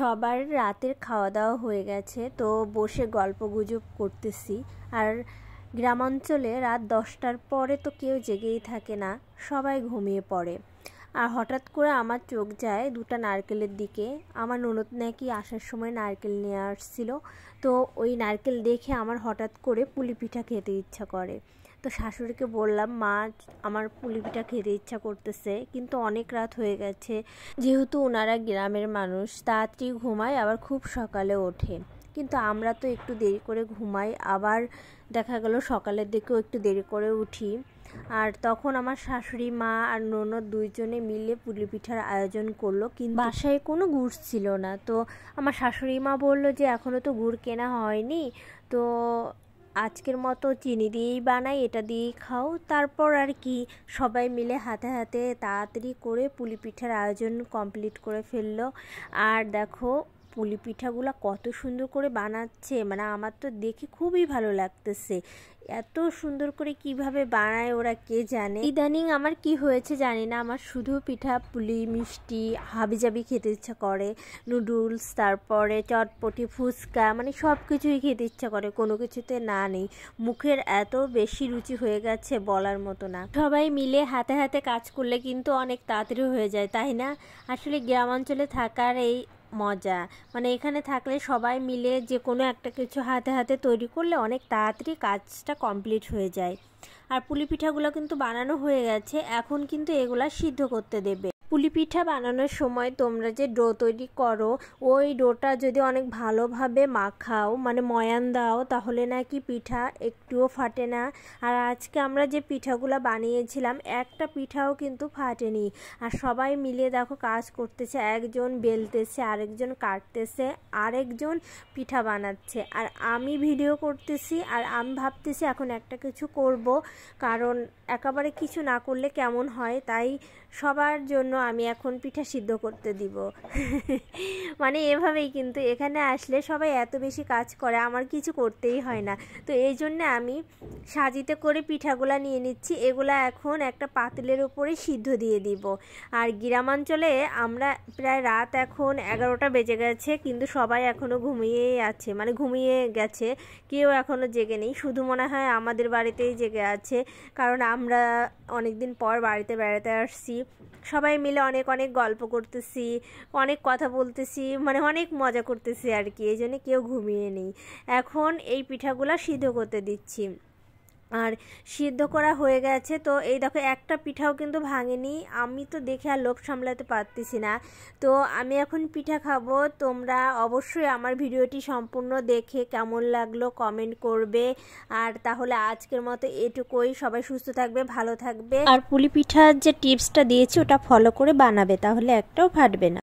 সবার রাতের খাওয়া দাওয়া হয়ে গেছে, তো বসে গল্পগুজব করতেছি। আর গ্রামাঞ্চলে রাত 10টার পরে তো কেউ জেগেই থাকে না, সবাই ঘুমিয়ে পড়ে। আর হঠাৎ করে আমার চোখ যায় দুটো নারকেলের দিকে। আমার ননদ নাকি আসার সময় নারকেল নিয়ে আসছিল, তো ওই নারকেল দেখে আমার হঠাৎ করে পুলি পিঠা খেতে ইচ্ছা করে। তো শাশুড়িকে বললাম, মা আমার পুলি পিঠা খেতে ইচ্ছা করতেছে, কিন্তু অনেক রাত হয়ে গেছে। যেহেতু ওনারা গ্রামের মানুষ, তাড়াতাড়ি ঘুমায় আবার খুব সকালে ওঠে, কিন্তু আমরা তো একটু দেরি করে ঘুমাই, আবার দেখা গেল সকালের দিকেও একটু দেরি করে উঠি। আর তখন আমার শাশুড়ি মা আর ননদ দুইজনে মিলে পুলি পিঠার আয়োজন করলো, কিন্তু বাসায় কোনো গুড় ছিল না। তো আমার শাশুড়ি মা বললো যে এখনও তো গুড় কেনা হয়নি, তো আজকের মতো চিনি দিয়েই বানাই, এটা দিয়েই খাও। তারপর আর কি সবাই মিলে হাতে হাতে তাড়াতাড়ি করে পুলি পিঠার আয়োজন কমপ্লিট করে ফেললো। আর দেখো পুলি পিঠাগুলো কত সুন্দর করে বানাচ্ছে, মানে আমার তো দেখে খুবই ভালো লাগতেছে। এত সুন্দর করে কিভাবে বানায় ওরা কে জানে। ইদানিং আমার কি হয়েছে জানি না, আমার শুধু পিঠা পুলি মিষ্টি হাবিজাবি খেতে ইচ্ছা করে, নুডলস, তারপরে চটপটি, ফুচকা, মানে সব কিছুই খেতে ইচ্ছা করে, কোনো কিছুতে না নেই। মুখের এত বেশি রুচি হয়ে গেছে বলার মতো না। সবাই মিলে হাতে হাতে কাজ করলে কিন্তু অনেক তাড়াতাড়ি হয়ে যায়, তাই না? আসলে গ্রামাঞ্চলে থাকার এই মজা, মানে এখানে থাকলে সবাই মিলে যে কোনো একটা কিছু হাতে হাতে তৈরি করলে অনেক তাড়াতাড়ি কাজটা কমপ্লিট হয়ে যায়। আর পুলি পিঠাগুলো কিন্তু বানানো হয়ে গেছে, এখন কিন্তু এগুলা সিদ্ধ করতে দেবে। পুলি পিঠা বানানোর সময় তোমরা যে ডো তৈরি করো, ওই ডোটা যদি অনেক ভালোভাবে মাখাও, মানে ময়ান দাও, তাহলে নাকি পিঠা একটুও ফাটে না। আর আজকে আমরা যে পিঠাগুলো বানিয়েছিলাম, একটা পিঠাও কিন্তু ফাটেনি। আর সবাই মিলে দেখো কাজ করতেছে, একজন বেলতেছে, আরেকজন কাটতেছে, আরেকজন পিঠা বানাচ্ছে, আর আমি ভিডিও করতেছি। আর আমি ভাবতেছি এখন একটা কিছু করব, কারণ একেবারে কিছু না করলে কেমন হয়, তাই সবার জন্য আমি এখন পিঠা সিদ্ধ করতে দিব। মানে এভাবেই কিন্তু এখানে আসলে সবাই এত বেশি কাজ করে, আমার কিছু করতেই হয় না। তো এই জন্যে আমি সাজিতে করে পিঠাগুলা নিয়ে নিচ্ছি, এগুলা এখন একটা পাতিলের উপরে সিদ্ধ দিয়ে দিব। আর গ্রামাঞ্চলে আমরা প্রায় রাত এখন 11টা বেজে গেছে, কিন্তু সবাই এখনও ঘুমিয়েই আছে, মানে ঘুমিয়ে গেছে, কেউ এখনও জেগে নেই। শুধু মনে হয় আমাদের বাড়িতেই জেগে আছে, কারণ আমরা অনেক দিন পর বাড়িতে বেড়াতে আসছি। সবাই মিলে অনেক অনেক গল্প করতেছি, অনেক কথা বলতেছি, মানে অনেক মজা করতেছি আর কি, এই জন্য কেউ ঘুমিয়ে নেই। এখন এই পিঠাগুলো সিদ্ধ করতে দিচ্ছি। আর সিদ্ধ করা হয়ে গেছে, তো এই দেখো একটা পিঠাও কিন্তু ভাঙেনি। আমি তো দেখে আর লোভ সামলাতে পারতেছি না, তো আমি এখন পিঠা খাবো। তোমরা অবশ্যই আমার ভিডিওটি সম্পূর্ণ দেখে কেমন লাগলো কমেন্ট করবে। আর তাহলে আজকের মতো এটুকুই, সবাই সুস্থ থাকবে, ভালো থাকবে। আর পুলি পিঠার যে টিপসটা দিয়েছি ওটা ফলো করে বানাবে, তাহলে একটাও ফাটবে না।